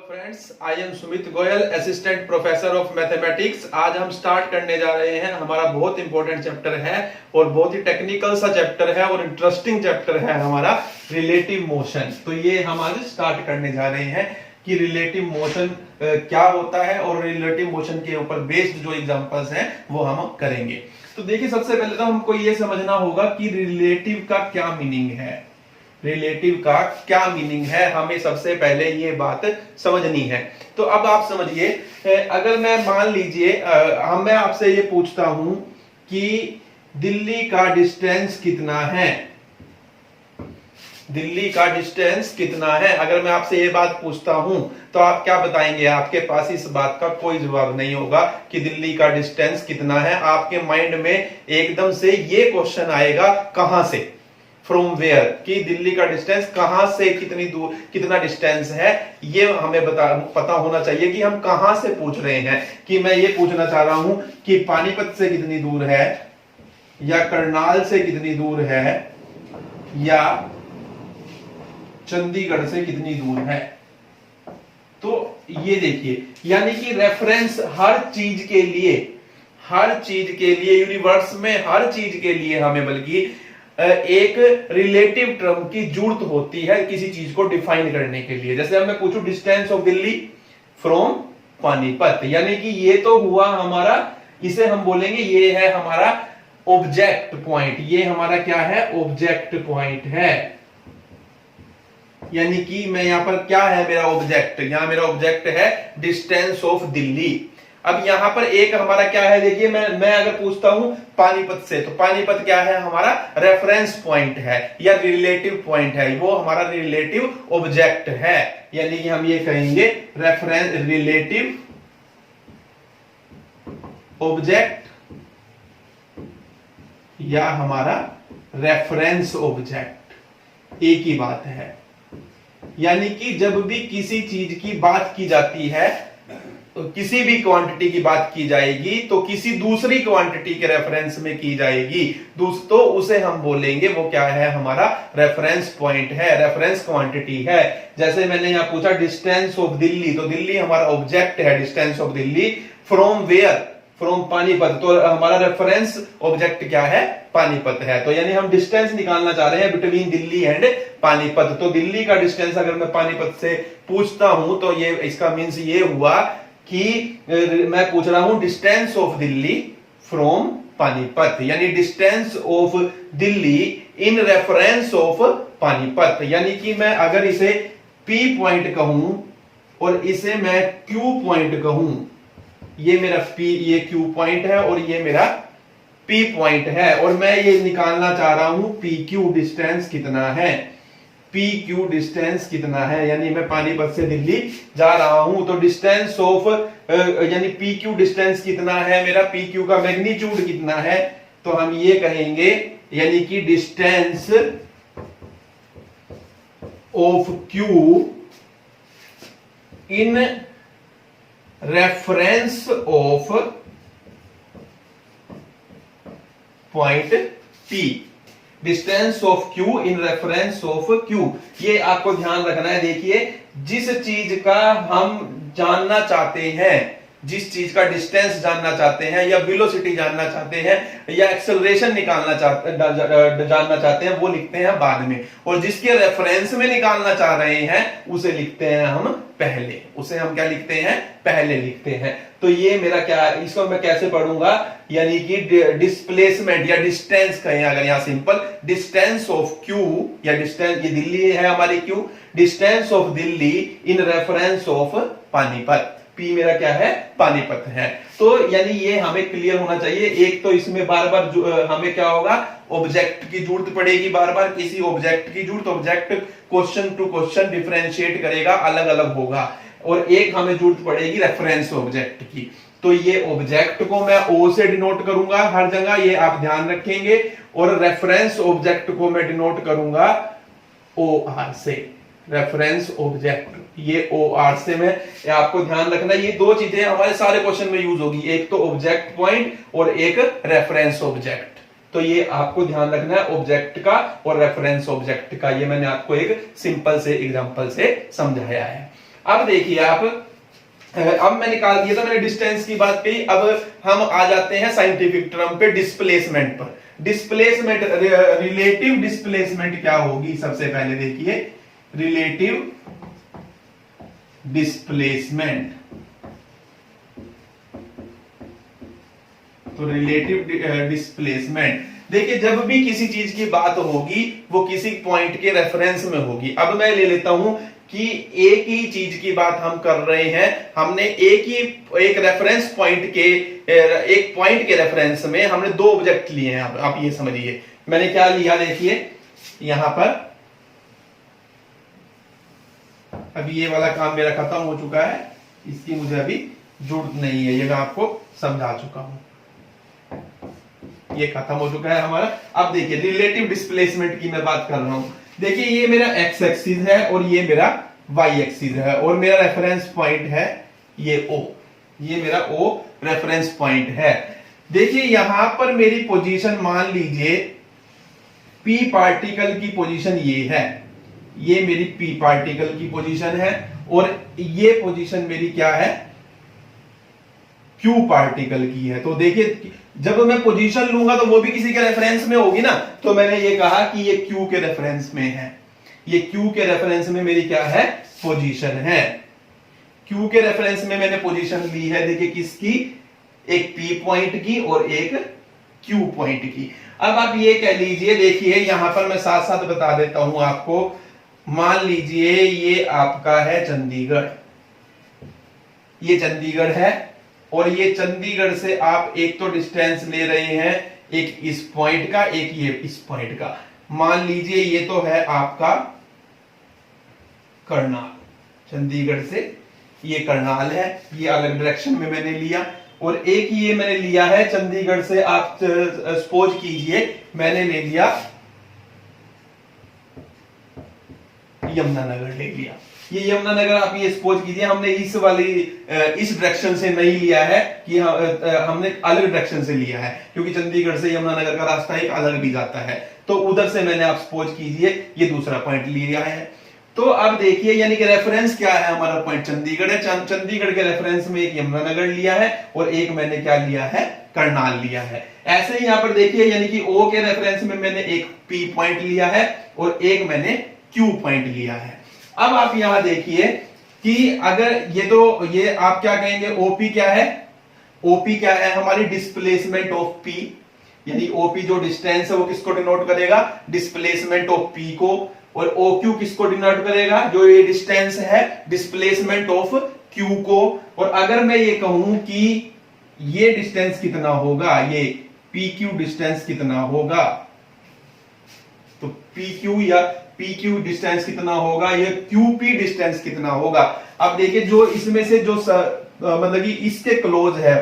Friends, I am Sumit Goyal, assistant professor of mathematics. आज हम start करने जा रहे हैं। हमारा बहुत इंपॉर्टेंट चैप्टर है और बहुत ही टेक्निकल सा चैप्टर है और इंटरेस्टिंग चैप्टर है हमारा रिलेटिव मोशन। तो ये हम आज स्टार्ट करने जा रहे हैं कि रिलेटिव मोशन क्या होता है और रिलेटिव मोशन के ऊपर बेस्ड जो एग्जांपल्स हैं वो हम करेंगे। तो देखिए, सबसे पहले तो हमको ये समझना होगा कि रिलेटिव का क्या मीनिंग है। रिलेटिव का क्या मीनिंग है, हमें सबसे पहले ये बात समझनी है। तो अब आप समझिए, अगर मैं मान लीजिए मैं आपसे ये पूछता हूं कि दिल्ली का डिस्टेंस कितना है, दिल्ली का डिस्टेंस कितना है। अगर मैं आपसे ये बात पूछता हूं तो आप क्या बताएंगे? आपके पास इस बात का कोई जवाब नहीं होगा कि दिल्ली का डिस्टेंस कितना है। आपके माइंड में एकदम से ये क्वेश्चन आएगा, कहां से, फ्रॉम वेयर, कि दिल्ली का डिस्टेंस कहां से कितनी दूर, कितना डिस्टेंस है। ये हमें पता होना चाहिए कि हम कहां से पूछ रहे हैं। कि मैं ये पूछना चाह रहा हूं कि पानीपत से कितनी दूर है, या करनाल से कितनी दूर है, या चंडीगढ़ से कितनी दूर है। तो ये देखिए, यानी कि रेफरेंस हर चीज के लिए, हर चीज के लिए, यूनिवर्स में हर चीज के लिए हमें बल्कि एक रिलेटिव टर्म की जरूरत होती है किसी चीज को डिफाइन करने के लिए। जैसे अब मैं पूछूं distance of Delhi from Panipat, यानी कि ये तो हुआ हमारा, इसे हम बोलेंगे ये है हमारा ऑब्जेक्ट पॉइंट। ये हमारा क्या है? ऑब्जेक्ट पॉइंट है। यानी कि मैं यहां पर क्या है मेरा ऑब्जेक्ट, यहां मेरा ऑब्जेक्ट है डिस्टेंस ऑफ दिल्ली। अब यहां पर एक हमारा क्या है, देखिए मैं अगर पूछता हूं पानीपत से, तो पानीपत क्या है? हमारा रेफरेंस पॉइंट है या रिलेटिव पॉइंट है, वो हमारा रिलेटिव ऑब्जेक्ट है। यानी कि हम ये कहेंगे रेफरेंस, रिलेटिव ऑब्जेक्ट या हमारा रेफरेंस ऑब्जेक्ट, एक ही बात है। यानी कि जब भी किसी चीज की बात की जाती है, तो किसी भी क्वांटिटी की बात की जाएगी तो किसी दूसरी क्वांटिटी के रेफरेंस में की जाएगी, दोस्तों उसे हम बोलेंगे वो क्या है? हमारा रेफरेंस पॉइंट है, रेफरेंस क्वांटिटी है। जैसे मैंने यहां पूछा डिस्टेंस ऑफ दिल्ली, तो दिल्ली हमारा ऑब्जेक्ट है, distance of Delhi from where, from Panipat, तो हमारा रेफरेंस ऑब्जेक्ट क्या है? पानीपत है। तो यानी हम डिस्टेंस निकालना चाह रहे हैं बिटवीन दिल्ली एंड पानीपत। तो दिल्ली का डिस्टेंस अगर मैं पानीपत से पूछता हूं तो ये इसका मीन्स ये हुआ कि मैं पूछ रहा हूं distance of Delhi from Panipat, यानी distance of Delhi in reference of Panipat. यानी कि मैं अगर इसे P पॉइंट कहूं और इसे मैं Q पॉइंट कहूं, ये मेरा P, ये Q पॉइंट है और ये मेरा P पॉइंट है, और मैं ये निकालना चाह रहा हूं PQ डिस्टेंस कितना है, PQ डिस्टेंस कितना है। यानी मैं पानीपत से दिल्ली जा रहा हूं तो डिस्टेंस ऑफ, यानी PQ डिस्टेंस कितना है मेरा, PQ का मैग्नीट्यूड कितना है, तो हम ये कहेंगे यानी कि distance of Q in reference of point P, distance of Q in reference of Q। ये आपको ध्यान रखना है। देखिए, जिस चीज का हम जानना चाहते हैं, जिस चीज का डिस्टेंस जानना चाहते हैं या वेलोसिटी जानना चाहते हैं या एक्सेलरेशन जानना चाहते हैं, वो लिखते हैं बाद में, और जिसके रेफरेंस में निकालना चाह रहे हैं उसे लिखते हैं हम पहले। उसे हम क्या लिखते हैं? पहले लिखते हैं। तो ये मेरा क्या है, इसको मैं कैसे पढ़ूंगा? यानी कि डिस्प्लेसमेंट या डिस्टेंस कहें अगर, यहां सिंपल डिस्टेंस ऑफ Q, या डिस्टेंस, ये दिल्ली है हमारी Q, distance of Delhi in reference of Panipat. P मेरा क्या है? पानीपत है। तो यानी ये हमें क्लियर होना चाहिए। एक तो इसमें बार बार हमें क्या होगा? ऑब्जेक्ट की जरूरत पड़ेगी, बार बार किसी ऑब्जेक्ट की जरूरत, object question to question differentiate करेगा, अलग अलग होगा, और एक हमें जरूरत पड़ेगी रेफरेंस ऑब्जेक्ट की। तो ये ऑब्जेक्ट को मैं O से डिनोट करूंगा हर जगह, ये आप ध्यान रखेंगे, और रेफरेंस ऑब्जेक्ट को मैं डिनोट करूंगा OR से, रेफरेंस ऑब्जेक्ट, ये OR से। मैं आपको ध्यान रखना, ये दो चीजें हमारे सारे क्वेश्चन में यूज होगी, एक तो ऑब्जेक्ट पॉइंट और एक रेफरेंस ऑब्जेक्ट। तो ये आपको ध्यान रखना है ऑब्जेक्ट का और रेफरेंस ऑब्जेक्ट का। ये मैंने आपको एक सिंपल से एग्जांपल से समझाया है। अब देखिए आप, अब मैं निकाल दिया था मैंने डिस्टेंस की बात कही, अब हम आ जाते हैं साइंटिफिक टर्म पे, डिस्प्लेसमेंट पर। डिस्प्लेसमेंट, रिलेटिव डिस्प्लेसमेंट क्या होगी, सबसे पहले देखिए रिलेटिव डिस्प्लेसमेंट। तो रिलेटिव डिस्प्लेसमेंट, देखिए जब भी किसी चीज की बात होगी वो किसी पॉइंट के रेफरेंस में होगी। अब मैं ले लेता हूं कि एक ही चीज की बात हम कर रहे हैं, हमने एक रेफरेंस पॉइंट के, एक पॉइंट के रेफरेंस में हमने दो ऑब्जेक्ट लिए हैं। आप ये समझिए मैंने क्या लिया, देखिए यहां पर, अभी ये वाला काम मेरा खत्म हो चुका है, इसकी मुझे अभी जरूरत नहीं है, ये मैं आपको समझा चुका हूं, ये खत्म हो चुका है हमारा। अब देखिए रिलेटिव डिस्प्लेसमेंट की मैं बात कर रहा हूं। देखिए ये मेरा एक्स एक्सिस है और ये मेरा वाई एक्सिस है, और मेरा रेफरेंस पॉइंट है ये ओ, ये मेरा ओ रेफरेंस पॉइंट है। देखिए यहां पर मेरी पोजीशन मान लीजिए पी पार्टिकल की पोजीशन ये है, ये मेरी पी पार्टिकल की पोजीशन है, और ये पोजीशन मेरी क्या है, क्यू पार्टिकल की है। तो देखिए जब मैं पोजीशन लूंगा तो वो भी किसी के रेफरेंस में होगी ना, तो मैंने ये कहा कि ये क्यू के रेफरेंस में है, ये क्यू के रेफरेंस में मेरी क्या है, पोजीशन है। क्यू के रेफरेंस में मैंने पोजीशन ली है, देखिए किसकी, एक पी पॉइंट की और एक क्यू पॉइंट की। अब आप ये कह लीजिए, देखिए यहां पर मैं साथ साथ बता देता हूं आपको, मान लीजिए ये आपका है चंडीगढ़, ये चंडीगढ़ है, और ये चंडीगढ़ से आप एक तो डिस्टेंस ले रहे हैं, एक इस पॉइंट का, एक ये इस पॉइंट का। मान लीजिए ये तो है आपका करनाल, चंडीगढ़ से ये करनाल है, ये अलग डायरेक्शन में मैंने लिया, और एक ये मैंने लिया है चंडीगढ़ से, आप सपोज कीजिए मैंने ले लिया यमुनानगर ले लिया, ये यमुनानगर आप ये सपोज कीजिए, हमने इस वाली इस डायरेक्शन से नहीं लिया है कि हमने अलग डायरेक्शन से लिया है, क्योंकि चंडीगढ़ से यमुनानगर का रास्ता एक अलग भी जाता है, तो उधर से मैंने आप सपोज कीजिए ये दूसरा पॉइंट लिया है। तो अब देखिए यानी कि रेफरेंस क्या है, हमारा पॉइंट चंडीगढ़ है, चंडीगढ़ के रेफरेंस में एक यमुनानगर लिया है और एक मैंने क्या लिया है, करनाल लिया है। ऐसे ही यहां पर देखिए यानी कि ओ के रेफरेंस में मैंने एक पी पॉइंट लिया है और एक मैंने क्यू पॉइंट लिया है। अब आप यहां देखिए कि अगर ये आप क्या कहेंगे, ओपी क्या है, ओपी क्या है, हमारी डिस्प्लेसमेंट ऑफ पी, यानी ओपी जो डिस्टेंस है वो किसको डिनोट करेगा, डिस्प्लेसमेंट ऑफ पी को, और ओक्यू किसको डिनोट करेगा, जो ये डिस्टेंस है डिस्प्लेसमेंट ऑफ क्यू को। और अगर मैं ये कहूं कि ये डिस्टेंस कितना होगा, ये पी क्यू डिस्टेंस कितना होगा, तो पी क्यू या पी क्यू डिस्टेंस कितना होगा, ये क्यू पी डिस्टेंस कितना होगा। अब देखिए जो इसमें से जो मतलब कि इसके क्लोज है,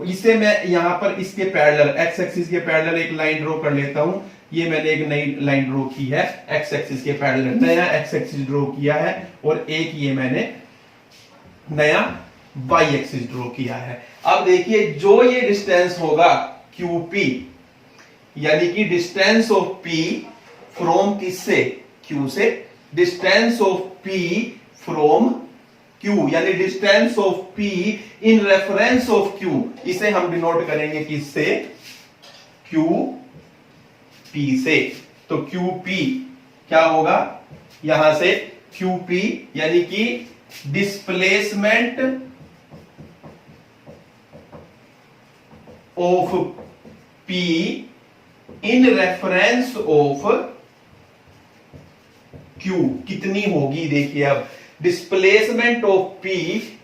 इसे मैं यहां पर इसके पैरेलल, एक्स एक्सिस के पैरेलल एक लाइन ड्रॉ कर लेता हूं। ये मैंने एक नई लाइन ड्रॉ की है एक्स एक्सिस के पैरेलल, नया एक्स एक्सिस ड्रॉ किया है, और एक ये मैंने नया वाई एक्सिस ड्रॉ किया है। अब देखिए जो ये डिस्टेंस होगा क्यू पी, यानी कि डिस्टेंस ऑफ पी फ्रॉम किससे, क्यू से, distance of P from Q, यानी distance of P in reference of Q, इसे हम डिनोट करेंगे किससे, क्यू पी से। तो क्यू पी क्या होगा, यहां से क्यू पी यानी कि displacement of P in reference of Q कितनी होगी। देखिए अब displacement of P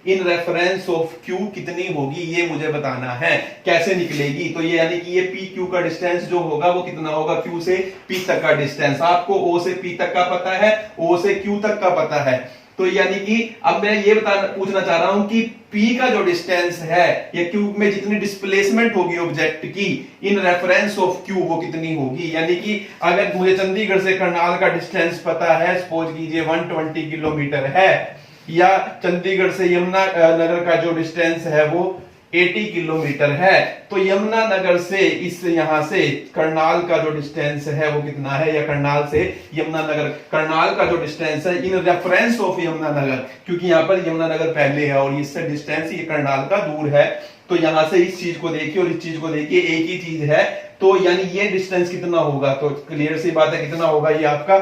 in reference of Q कितनी होगी, ये मुझे बताना है, कैसे निकलेगी। तो ये यानी कि ये पी क्यू का डिस्टेंस जो होगा वो कितना होगा, क्यू से पी तक का डिस्टेंस, आपको ओ से पी तक का पता है, ओ से क्यू तक का पता है। तो यानी कि अब मैं ये पूछना चाह रहा हूं कि पी का जो डिस्टेंस है या क्यू में जितनी डिस्प्लेसमेंट होगी ऑब्जेक्ट की इन रेफरेंस ऑफ क्यू वो कितनी होगी। यानी कि अगर मुझे चंडीगढ़ से करनाल का डिस्टेंस पता है, सपोज कीजिए 120 किलोमीटर है, या चंडीगढ़ से यमुना नगर का जो डिस्टेंस है वो 80 किलोमीटर है। तो यमुनानगर से इस यहां से करनाल का जो डिस्टेंस है वो कितना है, या करनाल से यमुनानगर, करनाल का जो डिस्टेंस है इन रेफरेंस ऑफ यमुनानगर, क्योंकि यहाँ पर यमुनानगर पहले है और इससे डिस्टेंस ये करनाल का दूर है, तो यहां से इस चीज को देखिए और इस चीज को देखिए, एक ही चीज है, तो यानी ये डिस्टेंस कितना होगा, तो क्लियर सी बात है कितना होगा, ये आपका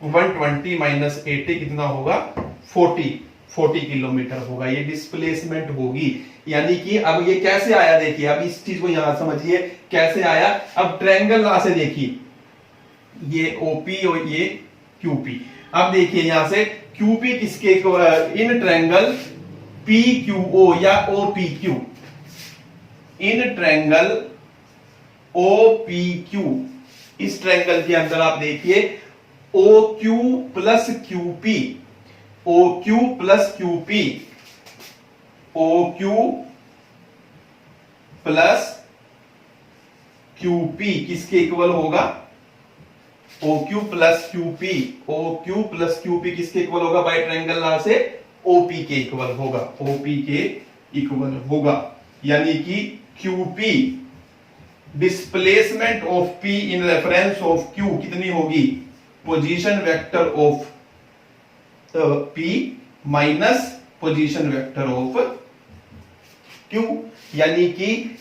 120 माइनस 80 कितना होगा, 40 किलोमीटर होगा, ये डिस्प्लेसमेंट होगी। यानी कि अब ये कैसे आया, देखिए अब इस चीज को यहां समझिए कैसे आया। अब ट्रायंगल ला से देखिए, ये ओपी और ये क्यूपी, अब देखिए यहां से क्यूपी किसके, in triangle P Q O या O P Q, in triangle O P Q, इस ट्रायंगल के अंदर आप देखिए O Q plus Q P, O Q plus Q P, O Q plus Q P किसके इक्वल होगा, O Q plus Q P, O Q plus Q P किसके equal होगा, by triangle law से OP के equal होगा, OP के equal होगा। यानी कि QP displacement of P in reference of Q कितनी होगी, position vector of P minus position vector of Q, यानी कि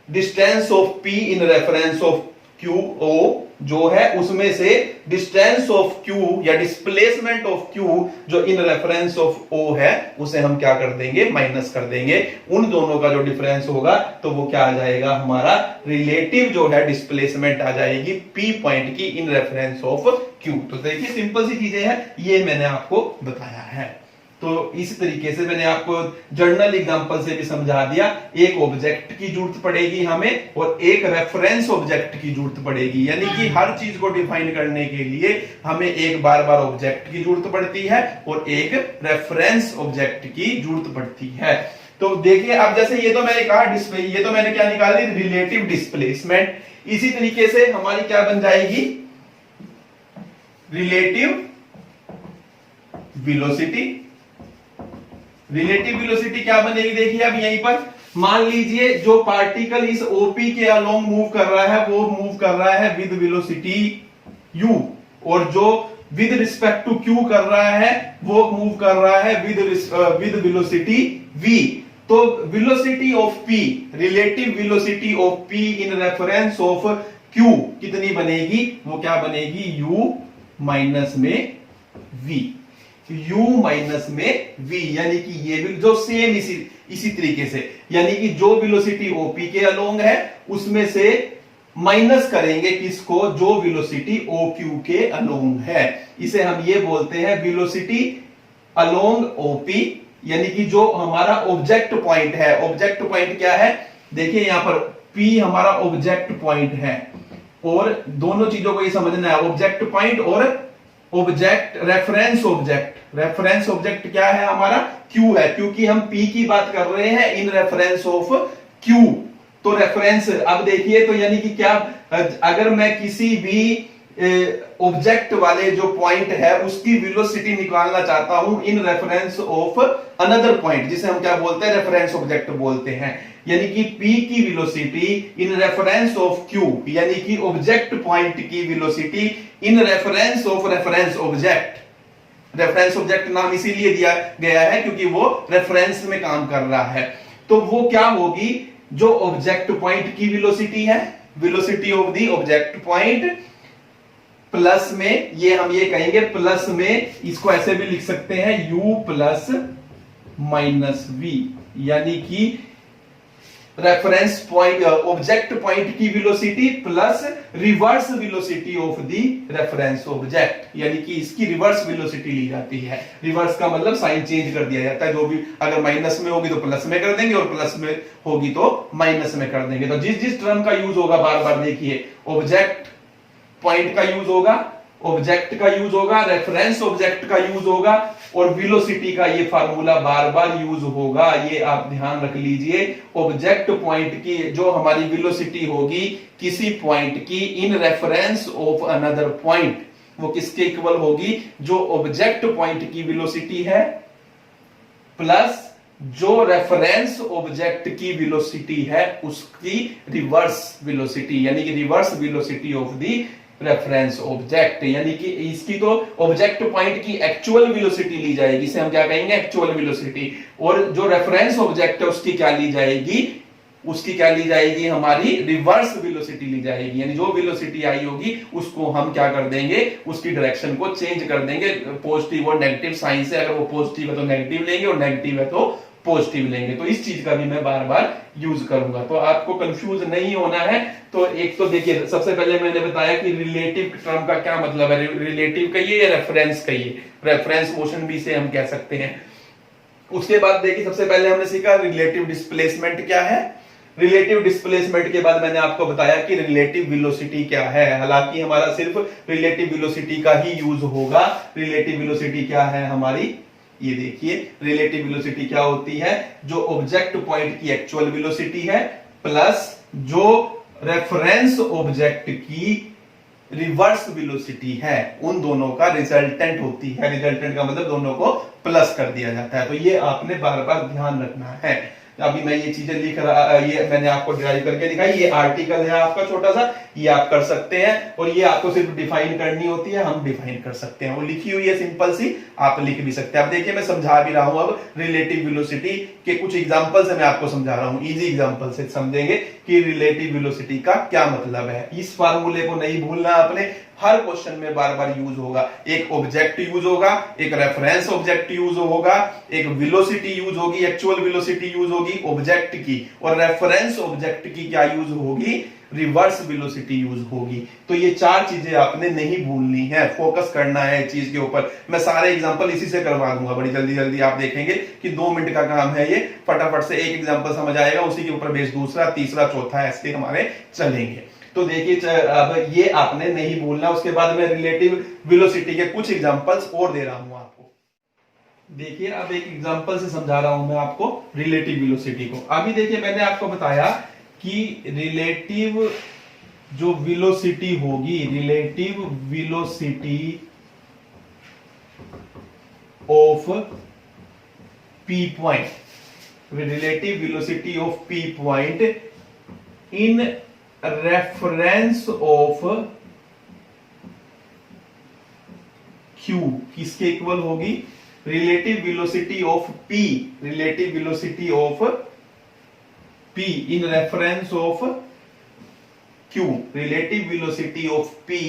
distance of P in reference of Q O जो है उसमें से डिस्टेंस ऑफ क्यू या डिस्प्लेसमेंट ऑफ क्यू जो इन रेफरेंस ऑफ ओ है उसे हम क्या कर देंगे, माइनस कर देंगे। उन दोनों का जो डिफरेंस होगा तो वो क्या आ जाएगा, हमारा रिलेटिव जो है डिस्प्लेसमेंट आ जाएगी पी पॉइंट की इन रेफरेंस ऑफ क्यू। तो देखिए सिंपल सी चीजें हैं, ये मैंने आपको बताया है। तो इस तरीके से मैंने आपको जर्नल एग्जांपल से भी समझा दिया, एक ऑब्जेक्ट की जरूरत पड़ेगी हमें और एक रेफरेंस ऑब्जेक्ट की जरूरत पड़ेगी, यानी कि हर चीज को डिफाइन करने के लिए हमें एक बार बार ऑब्जेक्ट की जरूरत पड़ती है और एक रेफरेंस ऑब्जेक्ट की जरूरत पड़ती है। तो देखिए अब जैसे ये तो मैंने कहा डिस्प्ले, ये तो मैंने क्या निकाल दी, रिलेटिव डिस्प्लेसमेंट। इसी तरीके से हमारी क्या बन जाएगी, रिलेटिव वेलोसिटी। रिलेटिव वेलोसिटी क्या बनेगी, देखिए अब यहीं पर मान लीजिए जो पार्टिकल इस ओपी के अलोंग मूव कर रहा है वो मूव कर रहा है विद वेलोसिटी u, और जो विद रिस्पेक्ट टू q कर रहा है वो मूव कर रहा है विद वेलोसिटी v। तो velocity of p, relative velocity of p in reference of q कितनी बनेगी, वो क्या बनेगी, u माइनस में v, u माइनस में v, यानी कि ये भी जो सेम इसी तरीके से, यानी कि जो वेलोसिटी OP के अलोंग है उसमें से माइनस करेंगे किसको, जो वेलोसिटी OQ के अलोंग है। इसे हम ये बोलते हैं वेलोसिटी अलोंग OP, यानी कि जो हमारा ऑब्जेक्ट पॉइंट है। ऑब्जेक्ट पॉइंट क्या है, देखिए यहां पर P हमारा ऑब्जेक्ट पॉइंट है, और दोनों चीजों को ये समझना है, ऑब्जेक्ट पॉइंट और object reference object. Reference object क्या है हमारा, Q है, क्योंकि हम P की बात कर रहे हैं इन रेफरेंस ऑफ Q। तो रेफरेंस, अब देखिए तो यानी कि क्या, अगर मैं किसी भी ऑब्जेक्ट वाले जो पॉइंट है उसकी वेलोसिटी निकालना चाहता हूं इन रेफरेंस ऑफ अनदर पॉइंट, जिसे हम क्या बोलते हैं, रेफरेंस ऑब्जेक्ट बोलते हैं। यानी कि P की velocity in reference of Q, यानी कि ऑब्जेक्ट पॉइंट की velocity in reference of reference object. Reference object नाम इसीलिए दिया गया है क्योंकि वो रेफरेंस में काम कर रहा है। तो वो क्या होगी, जो ऑब्जेक्ट पॉइंट की वेलोसिटी है, velocity of the object point, plus में ये हम ये कहेंगे प्लस में, इसको ऐसे भी लिख सकते हैं u प्लस माइनस v, यानी कि रेफरेंस पॉइंट ऑब्जेक्ट पॉइंट की velocity plus reverse velocity of the reference object, यानी कि इसकी रिवर्स वेलोसिटी ली जाती है। रिवर्स का मतलब साइन चेंज कर दिया जाता है, जो भी अगर माइनस में होगी तो प्लस में कर देंगे और प्लस में होगी तो माइनस में कर देंगे। तो जिस जिस टर्म का यूज होगा बार बार देखिए, ऑब्जेक्ट पॉइंट का यूज होगा, ऑब्जेक्ट का यूज होगा, रेफरेंस ऑब्जेक्ट का यूज होगा और वेलोसिटी का ये फार्मूला बार बार यूज होगा। ये आप ध्यान रख लीजिए, ऑब्जेक्ट पॉइंट की जो हमारी वेलोसिटी होगी किसी पॉइंट की इन रेफरेंस ऑफ अनदर पॉइंट, वो किसके इक्वल होगी, जो ऑब्जेक्ट पॉइंट की वेलोसिटी है प्लस जो रेफरेंस ऑब्जेक्ट की वेलोसिटी है उसकी रिवर्स वेलोसिटी, यानी कि reverse velocity of the reference object, यानी कि इसकी तो ऑब्जेक्ट पॉइंट की एक्चुअल वेलोसिटी ली जाएगी, इसे हम क्या कहेंगे एक्चुअल वेलोसिटी, और जो रेफरेंस ऑब्जेक्ट है उसकी क्या ली जाएगी, उसकी क्या ली जाएगी, हमारी रिवर्स वेलोसिटी ली जाएगी, यानी जो वेलोसिटी आई होगी उसको हम क्या कर देंगे, उसकी डायरेक्शन को चेंज कर देंगे पॉजिटिव और नेगेटिव साइन से, अगर वो पॉजिटिव है तो नेगेटिव लेंगे और नेगेटिव है तो पॉजिटिव लेंगे। तो इस चीज का भी मैं बार बार यूज करूंगा, तो आपको कंफ्यूज नहीं होना है। तो एक तो देखिए सबसे पहले मैंने बताया कि रिलेटिव टर्म का क्या मतलब है, रिलेटिव कहिए या रेफरेंस कहिए, रेफरेंस मोशन भी से हम कह सकते हैं। उसके बाद देखिए सबसे पहले हमने सीखा रिलेटिव डिस्प्लेसमेंट क्या है। रिलेटिव डिस्प्लेसमेंट के बाद मैंने आपको बताया कि रिलेटिव वेलोसिटी क्या है, हालांकि हमारा सिर्फ रिलेटिव वेलोसिटी का ही यूज होगा। रिलेटिव वेलोसिटी क्या है हमारी, ये देखिए रिलेटिव वेलोसिटी क्या होती है, जो ऑब्जेक्ट पॉइंट की एक्चुअल वेलोसिटी है प्लस जो रेफरेंस ऑब्जेक्ट की रिवर्स वेलोसिटी है, उन दोनों का रिजल्टेंट होती है। रिजल्टेंट का मतलब दोनों को प्लस कर दिया जाता है, तो ये आपने बार बार ध्यान रखना है। अभी मैं ये चीजें लिख रहा, ये मैंने आपको डिराइव करके दिखाई, ये आर्टिकल है आपका छोटा सा, ये आप कर सकते हैं, और ये आपको सिर्फ डिफाइन करनी होती है, हम डिफाइन कर सकते हैं, वो लिखी हुई है सिंपल सी, आप लिख भी सकते हैं। अब देखिए मैं समझा भी रहा हूं, अब रिलेटिव वेलोसिटी के कुछ एग्जांपल से मैं आपको समझा रहा हूं, इजी एग्जांपल से समझेंगे कि रिलेटिव वेलोसिटी का क्या मतलब है। इस फार्मूले को नहीं भूलना आपने, हर क्वेश्चन में बार बार यूज होगा। एक ऑब्जेक्ट यूज होगा, एक रेफरेंस ऑब्जेक्ट यूज होगा, एक वेलोसिटी यूज होगी, एक्चुअल वेलोसिटी यूज होगी ऑब्जेक्ट की, और रेफरेंस ऑब्जेक्ट की क्या यूज होगी, रिवर्स वेलोसिटी यूज होगी। तो ये चार चीजें आपने नहीं भूलनी है, फोकस करना है इस चीज के ऊपर। मैं सारे एग्जांपल इसी से करवा दूंगा, बड़ी जल्दी जल्दी आप देखेंगे कि 2 मिनट का काम है ये, फटाफट से एक एग्जांपल समझ आएगा, उसी के ऊपर बेस दूसरा तीसरा चौथा ऐसे हमारे चलेंगे। तो देखिए अब ये आपने नहीं भूलना। उसके बाद मैं रिलेटिव वेलोसिटी के कुछ एग्जांपल्स और दे रहा हूं आपको। देखिए अब एक एग्जांपल से समझा रहा हूं मैं आपको रिलेटिव वेलोसिटी को। अभी देखिए मैंने आपको बताया कि रिलेटिव जो वेलोसिटी होगी, relative velocity of P point, relative velocity of P point in reference of Q किसके इक्वल होगी, relative velocity of P, relative velocity of P in reference of Q, relative velocity of P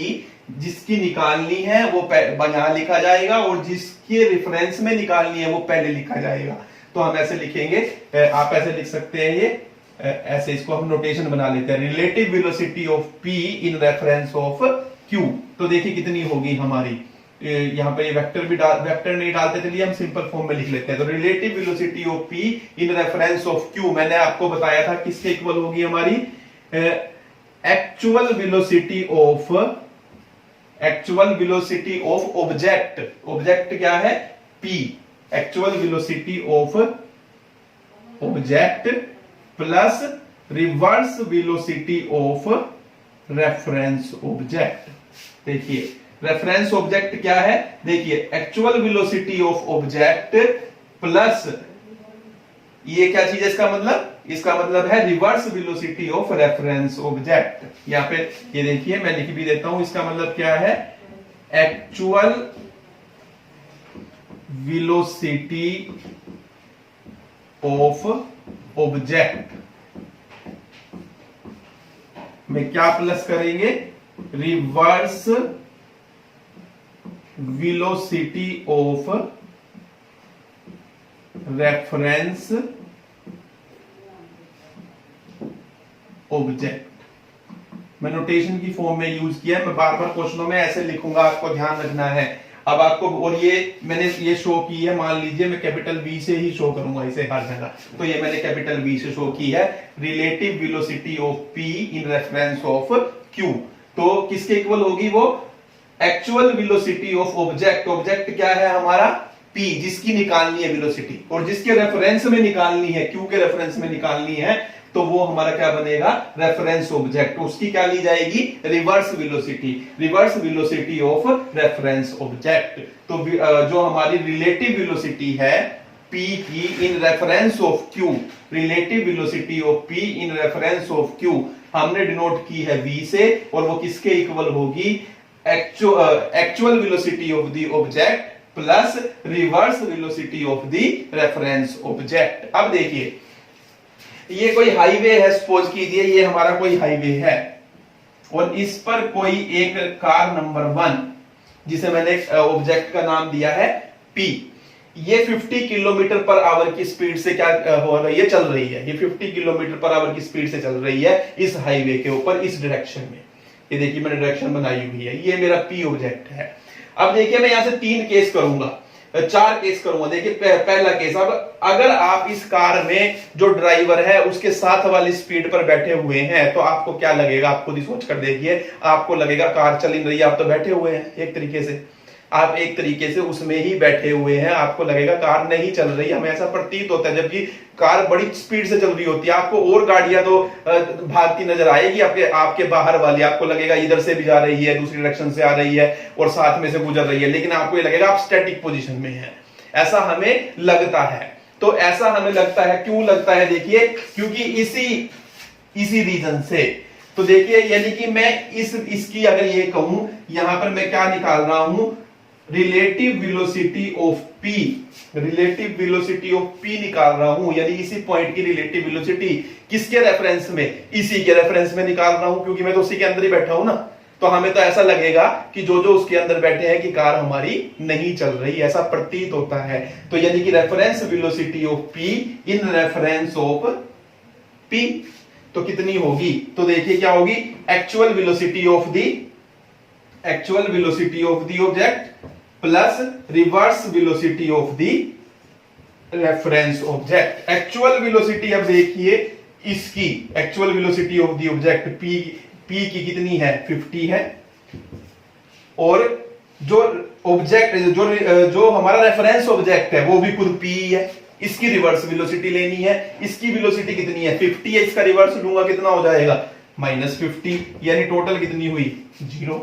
जिसकी निकालनी है वो यहां लिखा जाएगा, और जिसके रेफरेंस में निकालनी है वो पहले लिखा जाएगा। तो हम ऐसे लिखेंगे, आप ऐसे लिख सकते हैं, ये ऐसे इसको हम नोटेशन बना लेते हैं, relative velocity of P in reference of Q. तो देखिए कितनी होगी हमारी, यहां पे वेक्टर भी वेक्टर नहीं डालते, चलिए हम सिंपल फॉर्म में लिख लेते हैं। तो relative velocity of P in reference of Q मैंने आपको बताया था किसके इक्वल होगी हमारी, actual velocity of object, object क्या है P, actual velocity of object plus reverse velocity of reference object. देखिए रेफरेंस ऑब्जेक्ट क्या है, देखिए actual velocity of object plus ये क्या चीज है, इसका मतलब है reverse velocity of reference object. यहां पे ये देखिए मैं लिख भी देता हूं, इसका मतलब क्या है, एक्चुअल वेलोसिटी ऑफ ऑब्जेक्ट में क्या प्लस करेंगे, reverse velocity of reference object. मैं नोटेशन की फॉर्म में यूज किया, मैं बार बार क्वेश्चनों में ऐसे लिखूंगा, आपको ध्यान रखना है। अब आपको, और ये मैंने ये शो की है, मान लीजिए मैं कैपिटल बी से ही शो करूंगा इसे हर जगह, तो ये मैंने कैपिटल बी से शो की है, relative velocity of P in reference of Q. तो किसके इक्वल होगी वो, actual velocity of object, object क्या है हमारा पी, जिसकी निकालनी है वेलोसिटी, और जिसके रेफरेंस में निकालनी है, क्यू के रेफरेंस में निकालनी है, तो वो हमारा क्या बनेगा, रेफरेंस ऑब्जेक्ट। उसकी क्या ली जाएगी, reverse velocity, reverse velocity of reference object. तो जो हमारी रिलेटिव वेलोसिटी है P की इन reference of Q, relative velocity of P in reference of Q हमने डिनोट की है V से, और वो किसके इक्वल होगी, actual velocity of the object plus reverse velocity of the reference object. अब देखिए ये कोई हाईवे है, सपोज कीजिए ये हमारा कोई हाईवे है और इस पर कोई एक कार नंबर 1 जिसे मैंने ऑब्जेक्ट का नाम दिया है P, ये 50 किलोमीटर पर आवर की स्पीड से क्या हो रही है, चल रही है। ये 50 किलोमीटर पर आवर की स्पीड से चल रही है इस हाईवे के ऊपर, इस डायरेक्शन में। ये देखिए मैंने डायरेक्शन बनाई हुई है, ये मेरा P ऑब्जेक्ट है। अब देखिए मैं यहां से 3 केस करूंगा, 4 केस करूंगा। देखिए पहला केस, अब अगर आप इस कार में जो ड्राइवर है उसके साथ वाली स्पीड पर बैठे हुए हैं तो आपको क्या लगेगा, आप खुद ही सोच कर देखिए, आपको लगेगा कार चल रही है, आप तो बैठे हुए हैं। एक तरीके से आप एक तरीके से उसमें ही बैठे हुए हैं, आपको लगेगा कार नहीं चल रही, हमें ऐसा प्रतीत होता है, जबकि कार बड़ी स्पीड से चल रही होती है। आपको और गाड़ियां तो भागती नजर आएगी आपके बाहर वाली, आपको लगेगा इधर से भी जा रही है, दूसरी डायरेक्शन से आ रही है और साथ में से गुजर रही है, लेकिन आपको ये लगेगा आप स्टैटिक पोजीशन में हैं, ऐसा हमें लगता है। तो ऐसा हमें लगता है, क्यों लगता है, देखिए क्योंकि इसी रीजन से। तो देखिए यानी कि मैं इसकी अगर ये कहूं, यहां पर मैं क्या निकाल रहा हूं, relative velocity of P, relative velocity of P निकाल रहा हूं, यानी इसी पॉइंट की रिलेटिव वेलोसिटी किसके रेफरेंस में, इसी के रेफरेंस में निकाल रहा हूं, क्योंकि मैं तो उसी के अंदर ही बैठा हूं ना। तो हमें तो ऐसा लगेगा कि जो उसके अंदर बैठे हैं कि कार हमारी नहीं चल रही, ऐसा प्रतीत होता है। तो यानी कि reference velocity of P in reference of P तो कितनी होगी, तो देखिए क्या होगी, actual velocity of the object plus reverse velocity of the reference object. Actual velocity अब देखिए इसकी actual velocity of the object P की कितनी है, 50 है, और जो ऑब्जेक्ट जो हमारा रेफरेंस ऑब्जेक्ट है वो भी खुद P है, इसकी रिवर्स वेलोसिटी लेनी है। इसकी वेलोसिटी कितनी है, 50 है, इसका रिवर्स लूंगा कितना हो जाएगा, -50, यानी टोटल कितनी हुई, 0।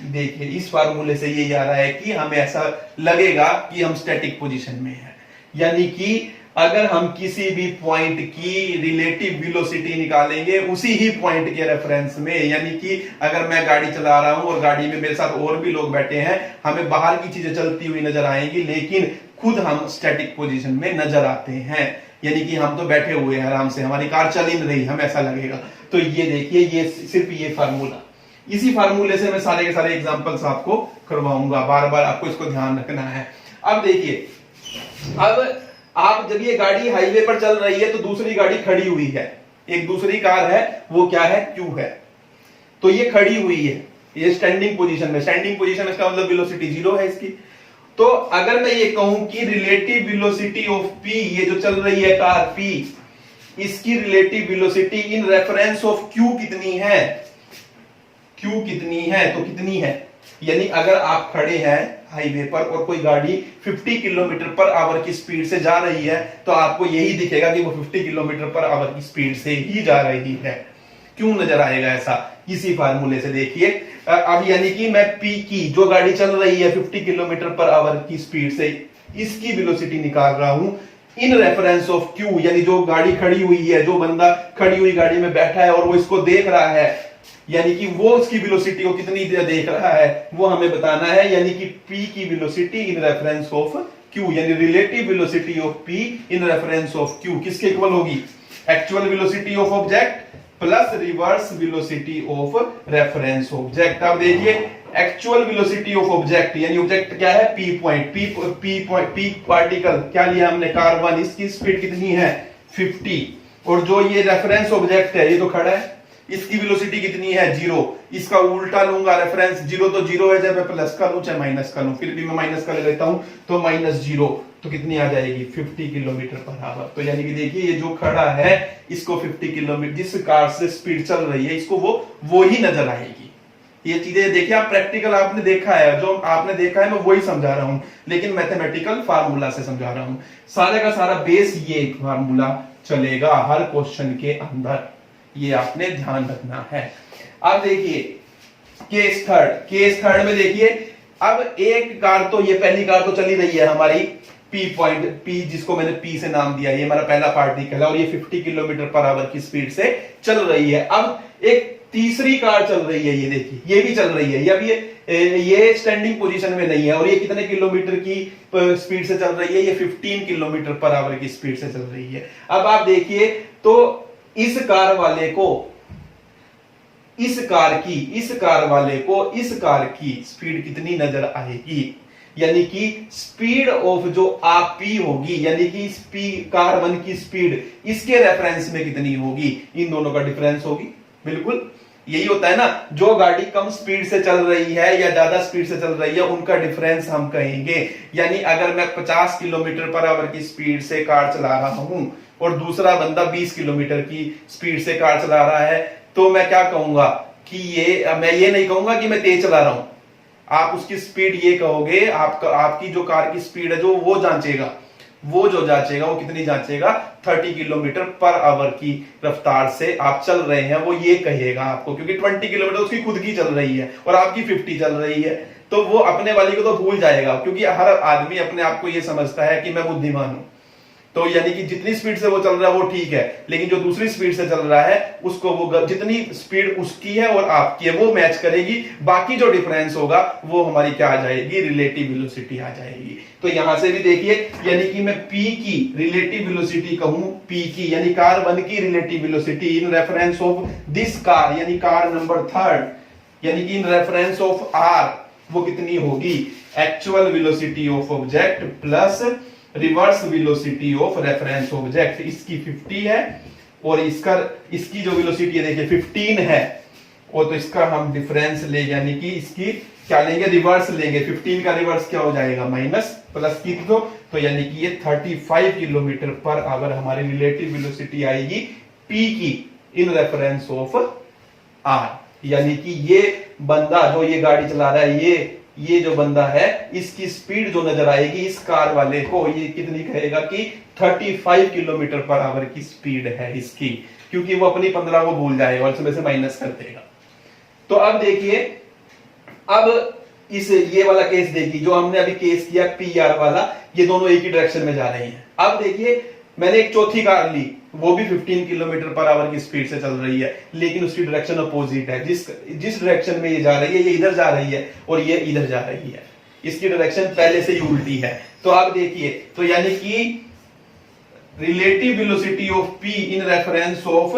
देखिए इस फार्मूले से ये आ रहा है कि हमें ऐसा लगेगा कि हम स्टैटिक पोजीशन में हैं, यानी कि अगर हम किसी भी पॉइंट की रिलेटिव वेलोसिटी निकालेंगे उसी ही पॉइंट के रेफरेंस में, यानी कि अगर मैं गाड़ी चला रहा हूं और गाड़ी में मेरे साथ और भी लोग बैठे हैं, हमें बाहर की चीजें चलती हुई नजर आएंगी लेकिन खुद हम स्टैटिक पोजीशन में नजर आते हैं, यानी कि हम तो बैठे हुए हैं आराम से, हमारी कार चल ही नहीं रही, हमें ऐसा लगेगा। तो ये देखिए ये सिर्फ ये फार्मूला, इसी फार्मूले से मैं सारे के सारे एग्जांपल्स आपको करवाऊंगा, बार बार आपको इसको ध्यान रखना है। अब देखिए, अब आप जब ये गाड़ी हाईवे पर चल रही है तो दूसरी गाड़ी खड़ी हुई है, एक दूसरी कार है, वो क्या है, Q है, तो ये खड़ी हुई है, ये स्टैंडिंग पोजीशन में, स्टैंडिंग पोजीशन इसका मतलब वेलोसिटी 0 है इसकी। तो अगर मैं ये कहूं कि रिलेटिव वेलोसिटी ऑफ P, ये जो चल रही है कार P, इसकी relative velocity in reference of Q कितनी है, Q कितनी है, तो कितनी है, यानी अगर आप खड़े हैं हाईवे पर और कोई गाड़ी 50 किलोमीटर पर आवर की स्पीड से जा रही है तो आपको यही दिखेगा कि वो 50 किलोमीटर पर आवर की स्पीड से ही जा रही है। क्यों नजर आएगा ऐसा, इसी फार्मूले से देखिए। अब यानी कि मैं P की जो गाड़ी चल रही है 50 किलोमीटर पर आवर की स्पीड से, इसकी वेलोसिटी निकाल रहा हूं इन रेफरेंस ऑफ Q, यानी जो गाड़ी खड़ी हुई है, जो बंदा खड़ी हुई गाड़ी में बैठा है और वो इसको देख रहा है, यानी कि वो उसकी वेलोसिटी को कितनी देख रहा है वो हमें बताना है, यानी कि P की velocity in reference of Q, यानी relative velocity of P in reference of Q किसके इक्वल होगी, actual velocity of object plus reverse velocity of reference object. अब देखिए एक्चुअल वेलोसिटी ऑफ ऑब्जेक्ट, यानी ऑब्जेक्ट क्या है, P पॉइंट, P पार्टिकल क्या लिया हमने, कार 1, इसकी स्पीड कितनी है 50, और जो ये रेफरेंस ऑब्जेक्ट है ये तो खड़ा है, इसकी वेलोसिटी कितनी है 0, इसका उल्टा लूंगा रेफरेंस, 0 तो 0 है, चाहे मैं प्लस का लूं चाहे माइनस का लूं, फिर भी मैं माइनस का ले लेता हूं तो -0, तो कितनी आ जाएगी 50 किलोमीटर पर आवर। तो यानी कि देखिए ये जो खड़ा है इसको 50 किलोमीटर, जिस कार से स्पीड चल रही है इसको वो ही नजर आएगी। ये चीजें देखिए आप प्रैक्टिकल आपने देखा है, जो आपने देखा है मैं वही समझा रहा हूं, लेकिन मैथमेटिकल फार्मूला से समझा रहा हूं। सारे का सारा बेस ये फार्मूला चलेगा हर क्वेश्चन के अंदर, ये आपने ध्यान रखना है। अब देखिए केस थर्ड में देखिए, अब एक कार तो ये पहली कार तो चली रही है हमारी पी पॉइंट, पी जिसको मैंने पी से नाम दिया, ये हमारा पहला पार्टिकल है और ये 50 किलोमीटर पर आवर की स्पीड से चल रही है। अब एक तीसरी कार चल रही है, ये देखिए ये भी चल रही है, अब ये स्टैंडिंग पोजीशन में नहीं है और ये कितने किलोमीटर की स्पीड से चल रही है, ये 15 किलोमीटर पर आवर की स्पीड से चल रही है। अब आप देखिए तो इस कार वाले को इस कार की स्पीड कितनी नजर आएगी, यानी कि स्पीड ऑफ जो आप पी होगी, यानी कि कार 1 की स्पीड इसके रेफरेंस में कितनी होगी, इन दोनों का डिफरेंस होगी। बिल्कुल यही होता है ना, जो गाड़ी कम स्पीड से चल रही है या ज्यादा स्पीड से चल रही है उनका डिफरेंस हम कहेंगे। यानी अगर मैं 50 किलोमीटर पर आवर की स्पीड से कार चला रहा हूं और दूसरा बंदा 20 किलोमीटर की स्पीड से कार चला रहा है, तो मैं क्या कहूंगा कि मैं ये नहीं कहूंगा कि मैं तेज चला रहा हूं, आप उसकी स्पीड ये कहोगे, आपकी जो कार की स्पीड है जो वो जांचेगा, वो कितनी जांचेगा, 30 किलोमीटर पर आवर की रफ्तार से आप चल रहे हैं, वो ये कहेगा आपको, क्योंकि 20 किलोमीटर उसकी खुद की चल रही है और आपकी 50 चल रही है, तो वो अपने वाली को तो भूल जाएगा, क्योंकि हर आदमी अपने आप को ये समझता है कि मैं बुद्धिमान हूं। तो यानी कि जितनी स्पीड से वो चल रहा है वो ठीक है, लेकिन जो दूसरी स्पीड से चल रहा है उसको वो जितनी स्पीड उसकी है और आपकी है वो मैच करेगी, बाकी जो डिफरेंस होगा वो हमारी क्या आ जाएगी, रिलेटिव वेलोसिटी आ जाएगी। तो यहां से भी देखिए, यानी कि मैं P की रिलेटिव वेलोसिटी कहूं, P की यानी कार 1 की relative velocity in reference of this car, यानी कार नंबर 3, यानी कि इन रेफरेंस ऑफ R वो कितनी होगी, actual velocity of object plus reverse velocity of reference object. इसकी 50 है और इसकी जो वेलोसिटी है देखिए 15 है, और तो इसका हम डिफरेंस ले, यानी कि इसकी क्या लेंगे, रिवर्स लेंगे। 15 का रिवर्स क्या हो जाएगा, माइनस, प्लस की तो यानी कि ये 35 किलोमीटर पर आवर हमारी रिलेटिव वेलोसिटी आएगी P की इन रेफरेंस ऑफ R। यानी कि ये बंदा जो ये गाड़ी चला रहा है, ये जो बंदा है इसकी स्पीड जो नजर आएगी इस कार वाले को, ये कितनी कहेगा कि 35 किलोमीटर पर आवर की स्पीड है इसकी, क्योंकि वो अपनी 15 को भूल जाएगा और इसमें से माइनस कर देगा। तो अब देखिए, अब ये वाला केस देखिए, जो हमने अभी केस किया PR वाला, ये दोनों एक ही डायरेक्शन में जा रहे हैं। अब देखिए मैंने एक चौथी कार ली, वो भी 15 किलोमीटर पर आवर की स्पीड से चल रही है, लेकिन उसकी डायरेक्शन अपोजिट है। जिस डायरेक्शन में ये जा रही है, ये इधर जा रही है और ये इधर जा रही है, इसकी डायरेक्शन पहले से ही उल्टी है। तो आप देखिए, तो यानी कि relative velocity of P in reference of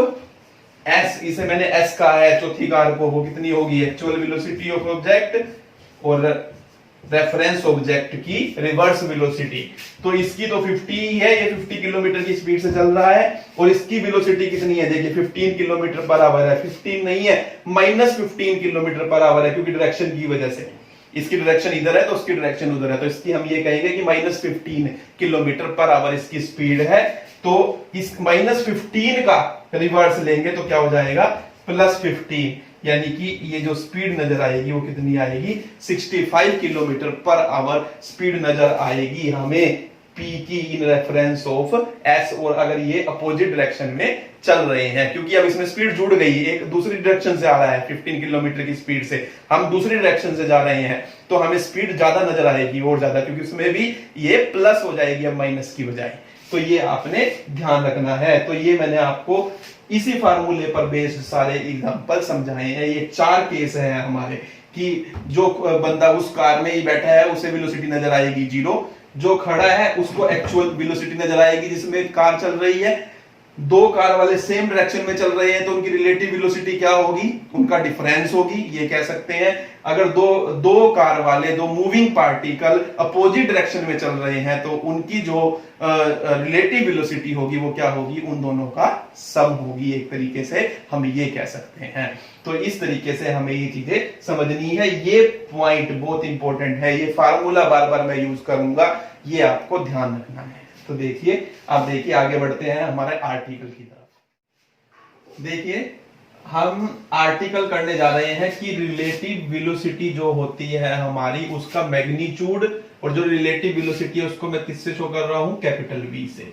S, इसे मैंने S कहा है चौथी कार को, वो कितनी होगी, एक्चुअल वेलोसिटी ऑफ ऑब्जेक्ट और रेफरेंस ऑब्जेक्ट की रिवर्स वेलोसिटी। तो इसकी तो 50 ही है, ये 50 किलोमीटर की स्पीड से चल रहा है और इसकी वेलोसिटी कितनी है, देखिए 15 किलोमीटर पर आवर है, 15 नहीं है, माइनस 15 किलोमीटर पर आवर है, क्योंकि डायरेक्शन की वजह से, इसकी डायरेक्शन इधर है तो उसकी डायरेक्शन उधर है, तो इसकी हम ये कहेंगे कि माइनस 15 किलोमीटर पर आवर इसकी स्पीड है। तो इस माइनस 15 का रिवर्स लेंगे तो क्या हो जाएगा, प्लस 15, यानी कि ये जो स्पीड नजर आएगी वो कितनी आएगी, 65 किलोमीटर पर आवर स्पीड नजर आएगी हमें P की इन रेफरेंस ऑफ S। और अगर ये अपोजिट डायरेक्शन में चल रहे हैं, क्योंकि अब इसमें स्पीड जुड़ गई, एक दूसरी डायरेक्शन से आ रहा है 15 किलोमीटर की स्पीड से, हम दूसरी डायरेक्शन से जा रहे हैं, तो हमें स्पीड ज्यादा नजर आएगी और ज्यादा, क्योंकि उसमें भी ये प्लस हो जाएगी अब माइनस की बजाय। तो ये आपने ध्यान रखना है। तो ये मैंने आपको इसी फार्मूले पर बेस्ड सारे एग्जांपल समझाए हैं। ये 4 केस हैं हमारे, कि जो बंदा उस कार में ही बैठा है उसे वेलोसिटी नजर आएगी 0, जो खड़ा है उसको एक्चुअल वेलोसिटी नजर आएगी जिसमें कार चल रही है, 2 कार वाले सेम डायरेक्शन में चल रहे हैं तो उनकी रिलेटिव वेलोसिटी क्या होगी, उनका डिफरेंस होगी, ये कह सकते हैं। अगर दो कार वाले, 2 मूविंग पार्टिकल अपोजिट डायरेक्शन में चल रहे हैं तो उनकी जो रिलेटिव वेलोसिटी होगी वो क्या होगी, उन दोनों का सम होगी, एक तरीके से हम ये कह सकते हैं। तो इस तरीके से हमें ये चीजें समझनी है, ये पॉइंट बहुत इंपॉर्टेंट है, ये फार्मूला बार बार मैं यूज करूंगा, ये आपको ध्यान रखना है। तो देखिए, अब देखिए आगे बढ़ते हैं हमारे आर्टिकल की तरफ। देखिए हम आर्टिकल करने जा रहे हैं कि रिलेटिव वेलोसिटी जो होती है हमारी, उसका मैग्नीट्यूड, और जो रिलेटिव वेलोसिटी है उसको मैं किससे शो कर रहा हूं, कैपिटल V से।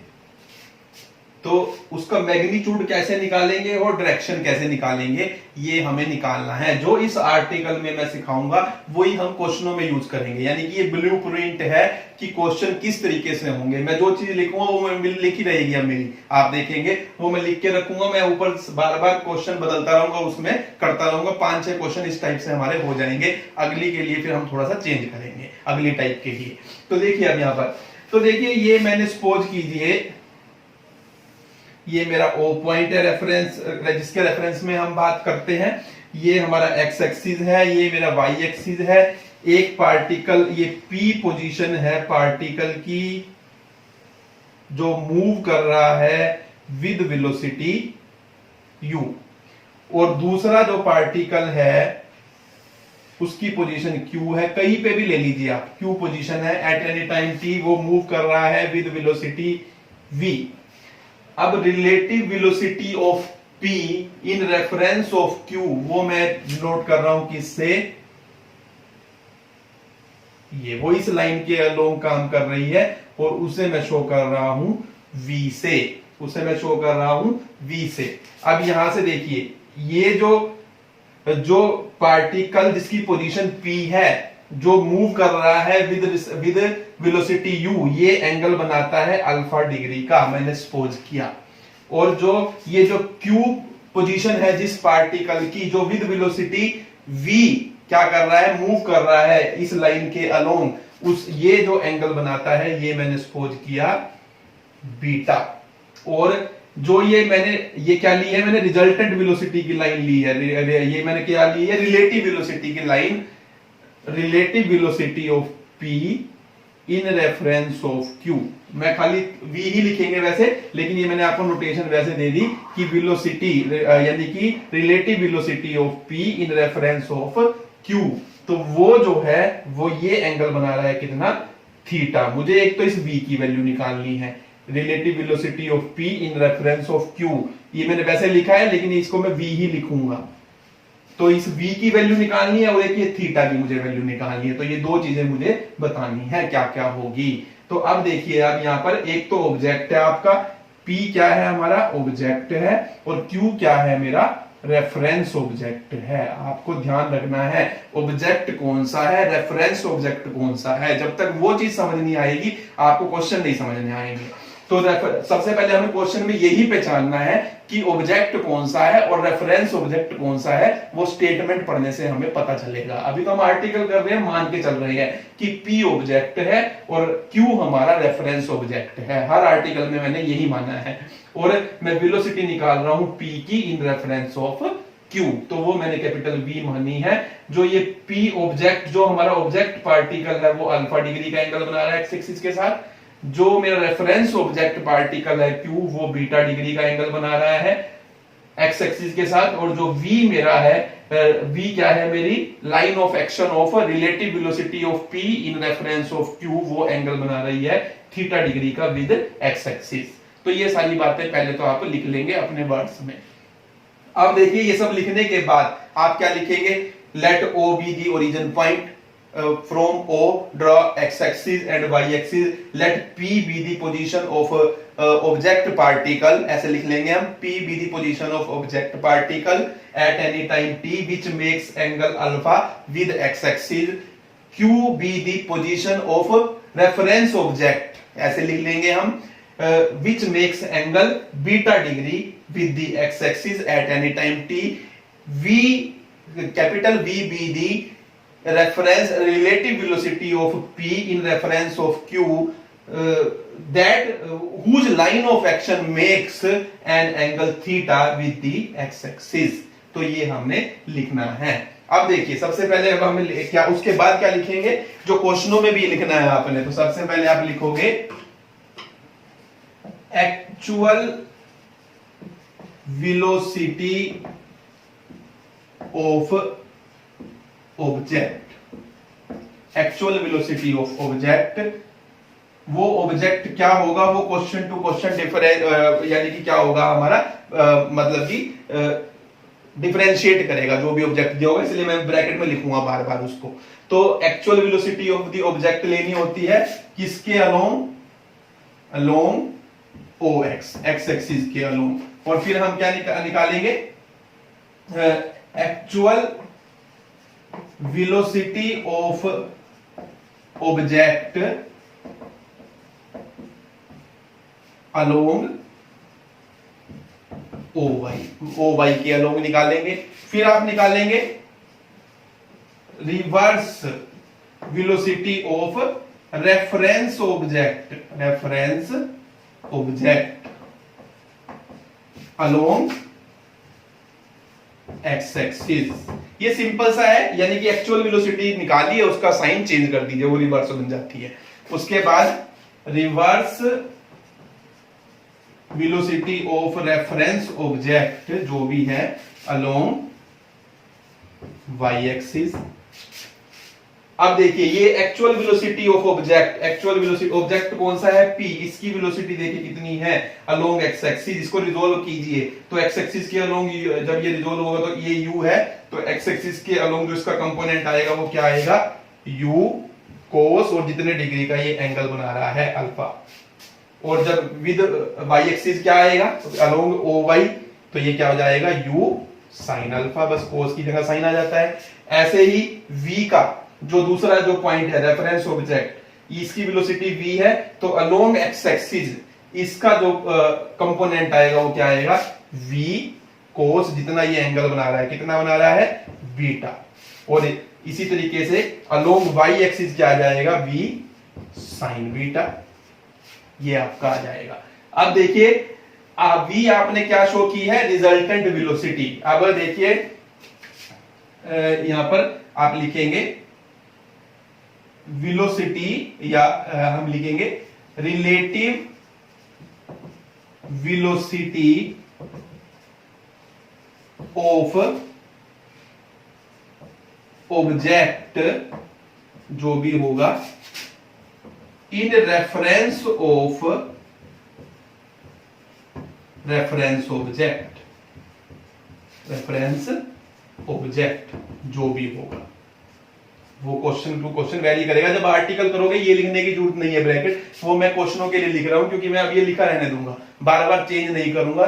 तो उसका मैग्नीट्यूड कैसे निकालेंगे और डायरेक्शन कैसे निकालेंगे, ये हमें निकालना है। जो इस आर्टिकल में मैं सिखाऊंगा वही हम क्वेश्चनों में यूज करेंगे, यानी कि ये ब्लूप्रिंट है कि क्वेश्चन किस तरीके से होंगे। मैं जो चीज लिखूंगा वो मैं लिखी रहेगी अब मेरी, आप देखेंगे वो मैं लिख के रखूंगा, मैं ऊपर बार बार क्वेश्चन बदलता रहूंगा, उसमें करता रहूंगा, 5-6 क्वेश्चन इस टाइप से हमारे हो जाएंगे। अगली के लिए फिर हम थोड़ा सा चेंज करेंगे अगली टाइप के लिए। तो देखिए अब यहाँ पर, तो देखिए ये मैंने सपोज कीजिए ये मेरा ओ पॉइंट है, रेफरेंस, जिसके रेफरेंस में हम बात करते हैं। ये हमारा एक्स एक्सिस है, ये मेरा वाई एक्सिस है। एक पार्टिकल, ये पी पोजीशन है पार्टिकल की जो मूव कर रहा है विद वेलोसिटी यू, और दूसरा जो पार्टिकल है उसकी पोजीशन क्यू है। कहीं पे भी ले लीजिए आप, क्यू पोजीशन है, एट एनी टाइम टी वो मूव कर रहा है विद वेलोसिटी वी। अब relative velocity of P in reference of Q वो मैं नोट कर रहा हूं किससे, ये वो इस लाइन के अलोंग काम कर रही है, और उसे मैं शो कर रहा हूं वी से, उसे मैं शो कर रहा हूं वी से। अब यहां से देखिए ये जो पार्टिकल जिसकी पोजीशन पी है जो मूव कर रहा है विद वेलोसिटी यू, ये एंगल बनाता है अल्फा डिग्री का, मैंने सपोज किया। और ये जो क्यू पोजीशन है जिस पार्टिकल की जो विद वेलोसिटी वी क्या कर रहा है, मूव कर रहा है इस लाइन के अलोंग, ये जो एंगल बनाता है ये मैंने सपोज किया बीटा। और जो ये क्या ली है मैंने, रिजल्टेंट वेलोसिटी की लाइन ली है, ये मैंने क्या ली है, रिलेटिव वेलोसिटी की line, relative velocity of P in reference of Q. मैं खाली वी ही लिखेंगे वैसे, लेकिन ये मैंने आपको नोटेशन वैसे दे दी कि वेलोसिटी यानी कि relative velocity of P in reference of Q. तो वो जो है वो ये एंगल बना रहा है कितना, थीटा। मुझे एक तो इस v की वैल्यू निकालनी है, relative velocity of p in reference of q। ये मैंने वैसे लिखा है लेकिन इसको मैं v ही लिखूंगा। तो इस v की वैल्यू निकालनी है और एक ये थीटा की मुझे वैल्यू निकालनी है। तो ये दो चीजें मुझे बतानी है क्या क्या होगी। तो अब देखिए अब यहां पर एक तो ऑब्जेक्ट है आपका, p क्या है हमारा ऑब्जेक्ट है, और q क्या है मेरा रेफरेंस ऑब्जेक्ट है। आपको ध्यान रखना है ऑब्जेक्ट कौन सा है, रेफरेंस ऑब्जेक्ट कौन सा है। जब तक वो चीज समझ नहीं आएगी आपको क्वेश्चन नहीं समझ में आएंगे। तो सबसे पहले हमें क्वेश्चन में यही पहचानना है कि ऑब्जेक्ट कौन सा है और रेफरेंस ऑब्जेक्ट कौन सा है, वो स्टेटमेंट पढ़ने से हमें पता चलेगा। अभी तो हम आर्टिकल कर रहे हैं, मान के चल रहे हैं कि P ऑब्जेक्ट है और Q हमारा रेफरेंस ऑब्जेक्ट है। हर आर्टिकल में मैंने यही माना है। और मैं वेलोसिटी निकाल रहा हूं P की इन रेफरेंस ऑफ Q, तो वो मैंने कैपिटल V मानी है। जो ये P ऑब्जेक्ट, जो हमारा ऑब्जेक्ट पार्टिकल है वो अल्फा डिग्री का एंगल बना रहा है एक्स एक्सिस के साथ। जो मेरा रेफरेंस ऑब्जेक्ट पार्टिकल है Q वो बीटा डिग्री का एंगल बना रहा है एक्स एक्सिस के साथ। और जो V मेरा है, V क्या है मेरी line of action of relative velocity of P in reference of Q, वो एंगल बना रही है थीटा डिग्री का विद एक्स एक्सिस। तो ये सारी बातें पहले तो आप लिख लेंगे अपने वर्ड्स में। अब देखिए ये सब लिखने के बाद आप क्या लिखेंगे, let O be the origin point, from O draw x axis and y axis, let P be the position of object particle, ऐसे लिख लेंगे हम, P be the position of object particle at any time t which makes angle alpha with x axis, Q be the position of reference object, ऐसे लिख लेंगे हम, which makes angle beta degree with the x axis at any time t, V capital V be the reference relative velocity of P in reference of Q, that whose line of action makes an angle theta with the x axis। तो ये हमने लिखना है। अब देखिए सबसे पहले अब हमें क्या, उसके बाद क्या लिखेंगे जो क्वेश्चनों में भी लिखना है आपने। तो सबसे पहले आप लिखोगे actual velocity of object, actual velocity of object. वो ऑब्जेक्ट क्या होगा, वो क्वेश्चन टू क्वेश्चन डिफरेंस यानी कि क्या होगा हमारा मतलब कि डिफरेंशिएट करेगा जो भी ऑब्जेक्ट दिया होगा, इसलिए मैं ब्रैकेट में लिखूंगा बार बार उसको। तो actual velocity of the object लेनी होती है किसके along, along O X, X axis के अलोंग। और फिर हम क्या निकालेंगे, actual velocity of object along O Y के अलोंग निकालेंगे। फिर आप निकालेंगे reverse velocity of reference object along X axis. ये सिंपल सा है, यानी कि एक्चुअल वेलोसिटी निकाली है, उसका साइन चेंज कर दीजिए, वो रिवर्स बन जाती है। उसके बाद reverse velocity of reference object जो भी है अलोंग वाई एक्सिस। अब देखिए ये एक्चुअल वेलोसिटी ऑफ ऑब्जेक्ट कौन सा है, p, इसकी वेलोसिटी देखिए कितनी है अलोंग एक्स एक्सिस। इसको रिजोल्व कीजिए तो एक्स एक्सिस के अलोंग जब ये रिजोल्व होगा तो ये u है, तो एक्स एक्सिस के अलोंग जो इसका कंपोनेंट आएगा वो क्या आएगा, u कोस, और जितने डिग्री का ये एंगल बना रहा है अल्फा। और जब विद वाई एक्सिस क्या आएगा अलोंग ओ वाई, तो ये क्या हो जाएगा u साइन अल्फा, बस कोस की जगह साइन आ जाता है। ऐसे ही v का जो दूसरा जो पॉइंट है रेफरेंस ऑब्जेक्ट, इसकी वेलोसिटी v है, तो अलोंग एक्स एक्सिस इसका जो कंपोनेंट आएगा वो क्या आएगा, v कोस, जितना ये एंगल बना रहा है, कितना बना रहा है, बीटा। और इसी तरीके से अलोंग वाई एक्सिस क्या आ जाएगा, v साइन बीटा, ये आपका आ जाएगा। अब देखिए v आपने क्या शो की है, रिजल्टेंट वेलोसिटी। अब देखिए यहां पर आप लिखेंगे वेलोसिटी, या हम लिखेंगे रिलेटिव वेलोसिटी ऑफ ऑब्जेक्ट जो भी होगा इन रेफरेंस ऑब्जेक्ट जो भी होगा वो क्वेश्चन टू क्वेश्चन वैरी करेगा। जब आर्टिकल करोगे ये लिखने की जरूरत नहीं है ब्रैकेट, वो मैं क्वेश्चनों के लिए लिख रहा हूं, क्योंकि मैं अब ये लिखा रहने दूंगा, बार बार चेंज नहीं करूंगा।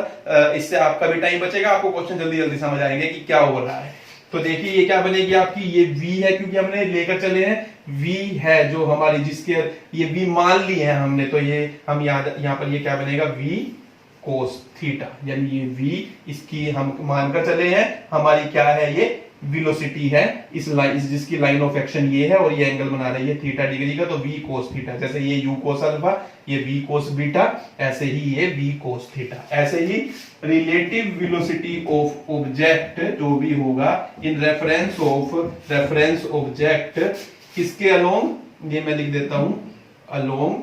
इससे आपका भी टाइम बचेगा, आपको क्वेश्चन जल्दी जल्दी समझ आएंगे कि क्या हो रहा है। तो देखिए ये क्या बनेगी आपकी, ये v है, क्योंकि हमने लेकर चले हैं v है जो हमारी, जिसके ये v मान ली है हमने, तो ये हम यहाँ पर ये क्या बनेगा, v कोस थीटा, यानी ये v इसकी हम मानकर चले हैं, हमारी क्या है, ये वेलोसिटी है, इस जिसकी लाइन ऑफ एक्शन ये है, और ये एंगल बना रही है थीटा डिग्री का, तो v कोस थीटा। जैसे ये u कोस अल्फा, ये v कोस बीटा, ऐसे ही ये v कोस थीटा। ऐसे ही रिलेटिव वेलोसिटी ऑफ ऑब्जेक्ट जो भी होगा इन रेफरेंस ऑब्जेक्ट किसके अलोंग, ये मैं लिख देता हूं अलोंग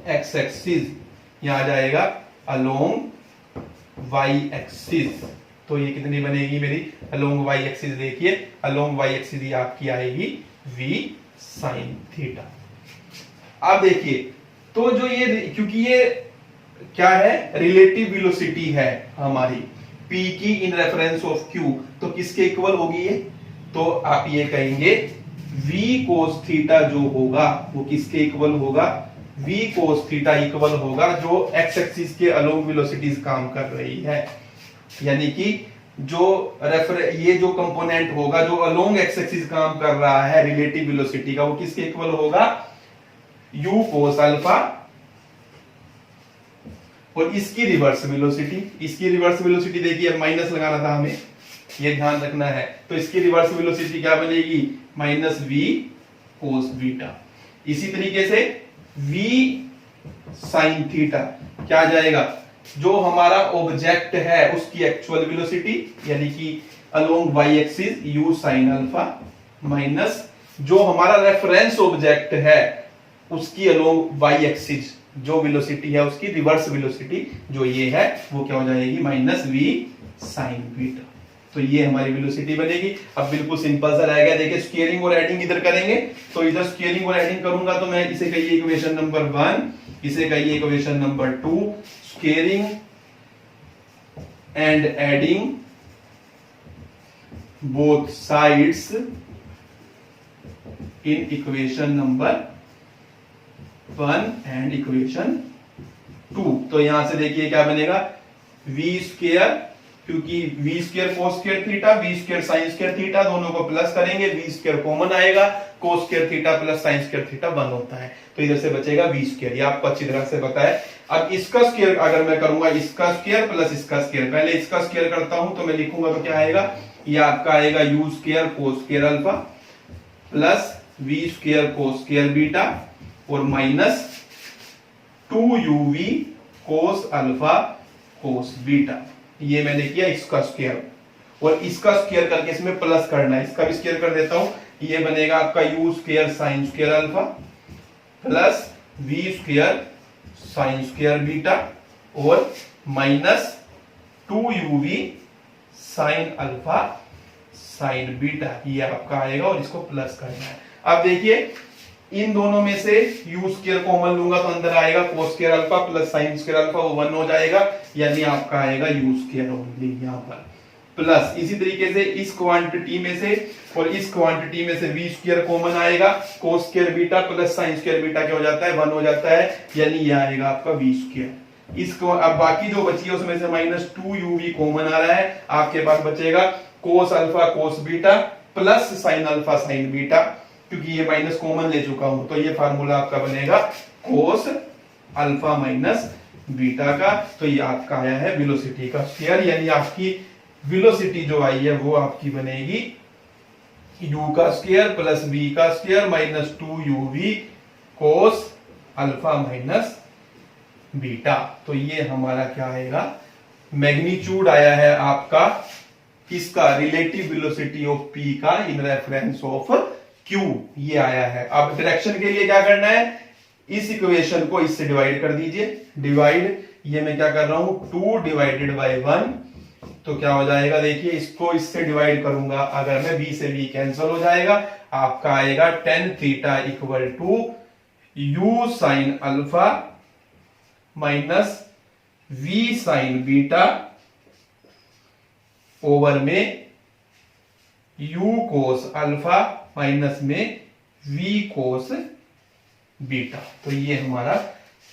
एक्स एक्सिस, यहां आ जाएगा अलोंग वाई एक्सिस। तो ये कितनी बनेगी मेरी अलोंग वाई एक्सिस, देखिए अलोंग वाई एक्सिस ये आपकी आएगी v साइन थीटा। अब देखिए तो जो ये, क्योंकि ये क्या है, रिलेटिव वेलोसिटी है हमारी p की इन रेफरेंस ऑफ q, तो किसके इक्वल होगी ये, तो आप ये कहेंगे v कोस थीटा जो होगा वो किसके इक्वल होगा, v कोस थीटा इक्वल होगा जो x एक्सिस के अलोंग वेलोसिटीज काम कर रही है। यानी कि जो ये जो कंपोनेंट होगा जो अलोंग एक्स एक्सिस काम कर रहा है रिलेटिव वेलोसिटी का, वो किसके इक्वल होगा, u कोस अल्फा, और इसकी रिवर्स वेलोसिटी देखिए, अब माइनस लगाना था हमें, ये ध्यान रखना है। तो इसकी रिवर्स वेलोसिटी क्या बनेगी, माइनस v कोस बीटा। इसी तरीके से v साइन थीटा क्या आ जाएगा, जो हमारा ऑब्जेक्ट है उसकी एक्चुअल वेलोसिटी, यानी कि along Y axis u sine alpha, minus जो हमारा रेफरेंस ऑब्जेक्ट है उसकी अलोंग वाई एक्सिस जो वेलोसिटी है उसकी रिवर्स वेलोसिटी जो ये है वो क्या हो जाएगी, माइनस v साइन बीटा। तो ये हमारी वेलोसिटी बनेगी। अब बिल्कुल सिंपल सा रह गया, देखिए स्केयरिंग और एडिंग इधर करेंगे, तो इधर स्केयरिंग और एडिंग करूंगा तो मैं इसे कहिए इक्वेशन नंबर 1, इसे कहिए equation number 2, squaring and adding both sides in equation number 1 and equation 2। तो यहां से देखिए क्या बनेगा, v स्क्वायर, क्योंकि v square cos square theta, v square sine square theta, दोनों को प्लस करेंगे, v स्क्वायर कॉमन आएगा, cos square theta plus sine square theta 1 होता है, तो इधर से बचेगा v स्क्वायर। ये आपको अच्छी तरह से पता है। अब इसका स्क्वायर अगर मैं करूंगा, इसका स्क्वायर प्लस इसका स्क्वायर, पहले इसका स्क्वायर करता हूं तो मैं लिखूंगा तो क्या आएगा, ये आपका आएगा u square cos square alpha plus v square cos square beta और minus 2uv cos alpha cos beta. ये मैंने किया इसका स्क्वायर, और इसका स्क्वायर करके इसमें प्लस करना है, इसका भी स्क्वायर कर देता हूं, ये बनेगा आपका u square sine square alpha plus v square sine square beta और minus 2uv sine alpha sine beta, ये आपका आएगा और इसको प्लस करना है। अब देखिए इन दोनों में से u स्क्वायर कॉमन लूंगा तो अंदर आएगा कोस square alpha plus sign square alpha, वो 1 हो जाएगा, यानी आपका आएगा u स्क्वायर ओनली यहां पर, प्लस इसी तरीके से इस क्वांटिटी में से और इस क्वांटिटी में से v स्क्वायर कॉमन आएगा, कोस square beta plus sign square beta क्या हो जाता है, 1 हो जाता है, यानी ये आएगा आपका v स्क्वायर। इसको अब बाकी जो बची है उसमें से माइनस 2uv कॉमन आ रहा है, आपके पास बचेगा कोस alpha cos beta plus sign alpha sine beta, क्योंकि ये माइनस कॉमन ले चुका हूं, तो ये फार्मूला आपका बनेगा कोस अल्फा माइनस बीटा का। तो ये आपका आया है वेलोसिटी का स्क्वायर, यानी आपकी वेलोसिटी जो आई है वो आपकी बनेगी u का स्क्वायर प्लस v का square minus 2uv cos alpha minus beta. तो ये हमारा क्या आएगा, मैग्नीट्यूड आया है आपका किसका, रिलेटिव वेलोसिटी ऑफ p का इन रेफरेंस ऑफ q, ये आया है। अब डायरेक्शन के लिए क्या करना है, इस इक्वेशन को इससे डिवाइड कर दीजिए, डिवाइड, ये मैं क्या कर रहा हूं 2 डिवाइडेड बाय 1, तो क्या हो जाएगा, देखिए इसको इससे डिवाइड करूंगा, अगर मैं v से v कैंसिल हो जाएगा, आपका आएगा tan theta equal to u sine alpha minus v sine beta over में u कोस अल्फा माइनस में v कोस बीटा। तो ये हमारा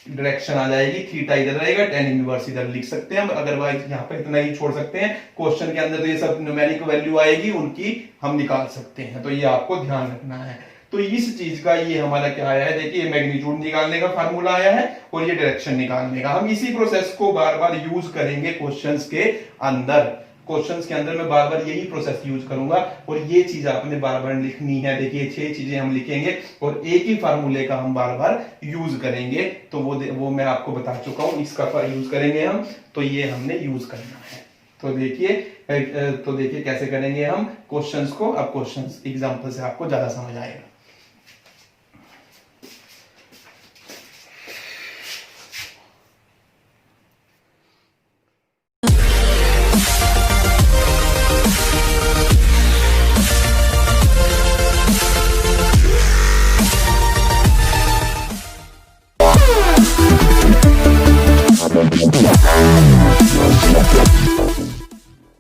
डायरेक्शन आ जाएगी, थीटा इधर रहेगा, tan इनवर्स इधर लिख सकते हैं, अदरवाइज यहाँ पे इतना ही छोड़ सकते हैं। क्वेश्चन के अंदर तो ये सब न्यूमेरिक वैल्यू आएगी, उनकी हम निकाल सकते हैं, तो ये आपको ध्यान रखना है। तो इस चीज का ये हमारा क्या आया है, देखिए मैग्नीट्यूड निकालने का फार्मूला आया है और ये डायरेक्शन निकालने का। हम इसी प्रोसेस को बार बार यूज करेंगे क्वेश्चंस के अंदर, क्वेश्चंस के अंदर मैं बार बार यही प्रोसेस यूज करूंगा और ये चीज आपने बार बार लिखनी है। देखिए 6 चीजें हम लिखेंगे और एक ही फार्मूले का हम बार बार यूज करेंगे, तो वो मैं आपको बता चुका हूं, इसका यूज करेंगे हम, तो ये हमने यूज करना है। तो देखिए कैसे करेंगे हम क्वेश्चंस को, अब क्वेश्चंस एग्जांपल से आपको ज्यादा समझ आएगा। We'll be right back.